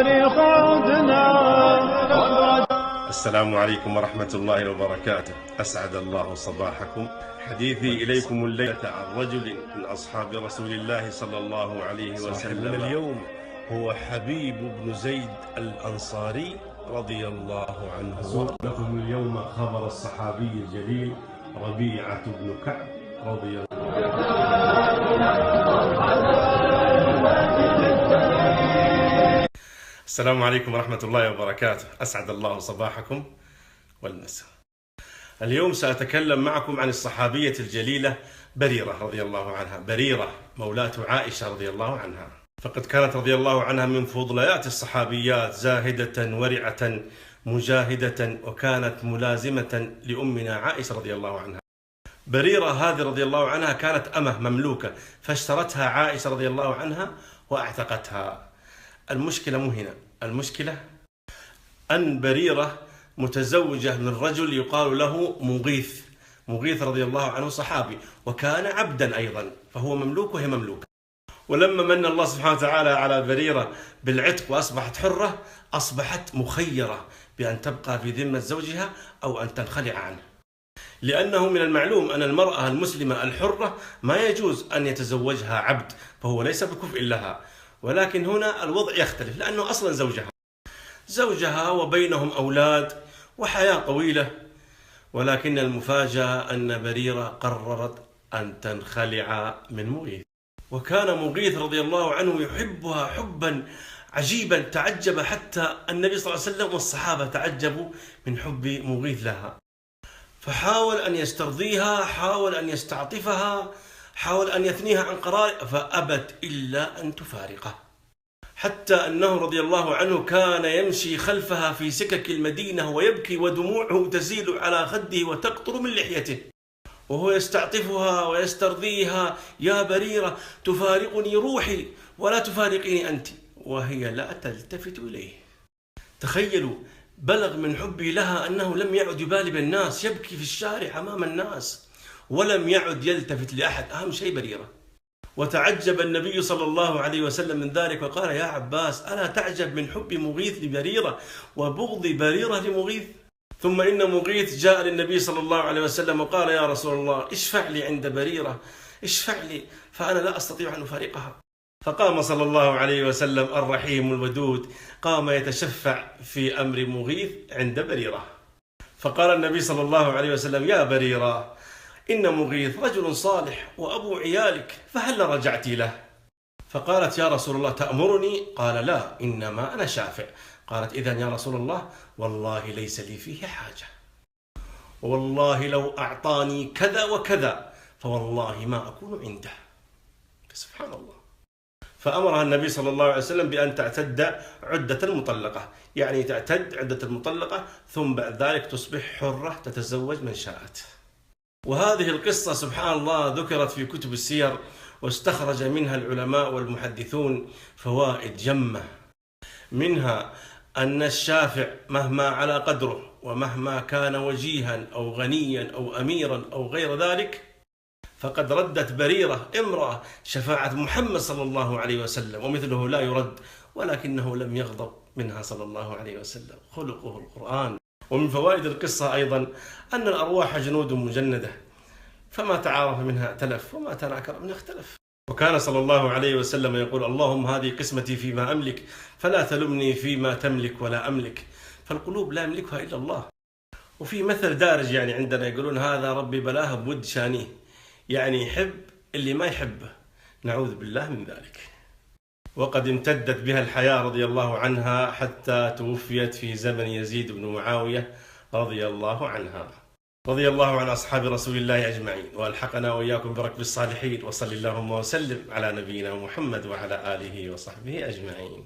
التاريخ عدنا. السلام عليكم ورحمة الله وبركاته. أسعد الله صباحكم. حديثي إليكم الليلة عن رجل من أصحاب رسول الله صلى الله عليه وسلم اليوم هو حبيب بن زيد الأنصاري رضي الله عنه. أسوق لكم اليوم خبر الصحابي الجليل ربيعة بن كعب رضي الله عنه. السلام عليكم ورحمة الله وبركاته. أسعد الله صباحكم والمساء. اليوم سأتكلم معكم عن الصحابية الجليلة بريرة رضي الله عنها. بريرة مولاة عائشة رضي الله عنها، فقد كانت رضي الله عنها من فضليات الصحابيات، زاهدة ورعة مجاهدة، وكانت ملازمة لأمنا عائشة رضي الله عنها. بريرة هذه رضي الله عنها كانت أمه مملوكة، فاشترتها عائشة رضي الله عنها وأعتقتها. المشكلة مو هنا، المشكلة أن بريرة متزوجة من رجل يقال له مغيث. مغيث رضي الله عنه صحابي، وكان عبدا أيضا، فهو مملوك وهي مملوكة. ولما من الله سبحانه وتعالى على بريرة بالعتق وأصبحت حرة، أصبحت مخيرة بأن تبقى في ذمة زوجها أو أن تنخلع عنه، لأنه من المعلوم أن المرأة المسلمة الحرة ما يجوز أن يتزوجها عبد، فهو ليس بكفء لها. ولكن هنا الوضع يختلف، لأنه أصلا زوجها وبينهم أولاد وحياة طويلة. ولكن المفاجأة أن بريرة قررت أن تنخلع من مغيث، وكان مغيث رضي الله عنه يحبها حبا عجيبا، تعجب حتى النبي صلى الله عليه وسلم والصحابة تعجبوا من حب مغيث لها. فحاول أن يسترضيها، حاول أن يستعطفها، حاول أن يثنيها عن قرار، فأبت إلا أن تفارقه، حتى أنه رضي الله عنه كان يمشي خلفها في سكك المدينة ويبكي ودموعه تسيل على خده وتقطر من لحيته، وهو يستعطفها ويسترضيها: يا بريرة تفارقني روحي ولا تفارقيني أنت، وهي لا تلتفت إليه. تخيلوا، بلغ من حبي لها أنه لم يعد يبالي بالناس، يبكي في الشارع أمام الناس ولم يعد يلتفت لأحد، أهم شيء بريرة. وتعجب النبي صلى الله عليه وسلم من ذلك وقال: يا عباس، ألا تعجب من حب مغيث لبريرة وبغض بريرة لمغيث؟ ثم إن مغيث جاء للنبي صلى الله عليه وسلم وقال: يا رسول الله، اشفع لي عند بريرة، اشفع لي، فأنا لا أستطيع أن أفارقها. فقام صلى الله عليه وسلم الرحيم الودود، قام يتشفع في أمر مغيث عند بريرة. فقال النبي صلى الله عليه وسلم: يا بريرة، إن مغيث رجل صالح وأبو عيالك، فهل رجعت له؟ فقالت: يا رسول الله تأمرني؟ قال: لا، إنما أنا شافع. قالت: إذن يا رسول الله، والله ليس لي فيه حاجة، والله لو أعطاني كذا وكذا فوالله ما أكون عنده. سبحان الله. فأمرها النبي صلى الله عليه وسلم بأن تعتد عدة المطلقة، يعني تعتد عدة المطلقة، ثم بعد ذلك تصبح حرة تتزوج من شاءت. وهذه القصة سبحان الله ذكرت في كتب السير، واستخرج منها العلماء والمحدثون فوائد جمة. منها أن الشافع مهما على قدره، ومهما كان وجيها أو غنيا أو أميرا أو غير ذلك، فقد ردت بريرة امرأة شفاعة محمد صلى الله عليه وسلم، ومثله لا يرد، ولكنه لم يغضب منها صلى الله عليه وسلم، خلقه القرآن. ومن فوائد القصة أيضا أن الأرواح جنود مجندة، فما تعارف منها ائتلف، وما تناكر منها اختلف. وكان صلى الله عليه وسلم يقول: اللهم هذه قسمتي فيما أملك، فلا تلمني فيما تملك ولا أملك، فالقلوب لا يملكها إلا الله. وفي مثل دارج يعني عندنا يقولون: هذا ربي بلاه بود شانيه، يعني يحب اللي ما يحبه، نعوذ بالله من ذلك. وقد امتدت بها الحياة رضي الله عنها حتى توفيت في زمن يزيد بن معاوية رضي الله عنها. رضي الله عن أصحاب رسول الله أجمعين، وألحقنا وإياكم بركب الصالحين، وصلى اللهم وسلم على نبينا محمد وعلى آله وصحبه أجمعين.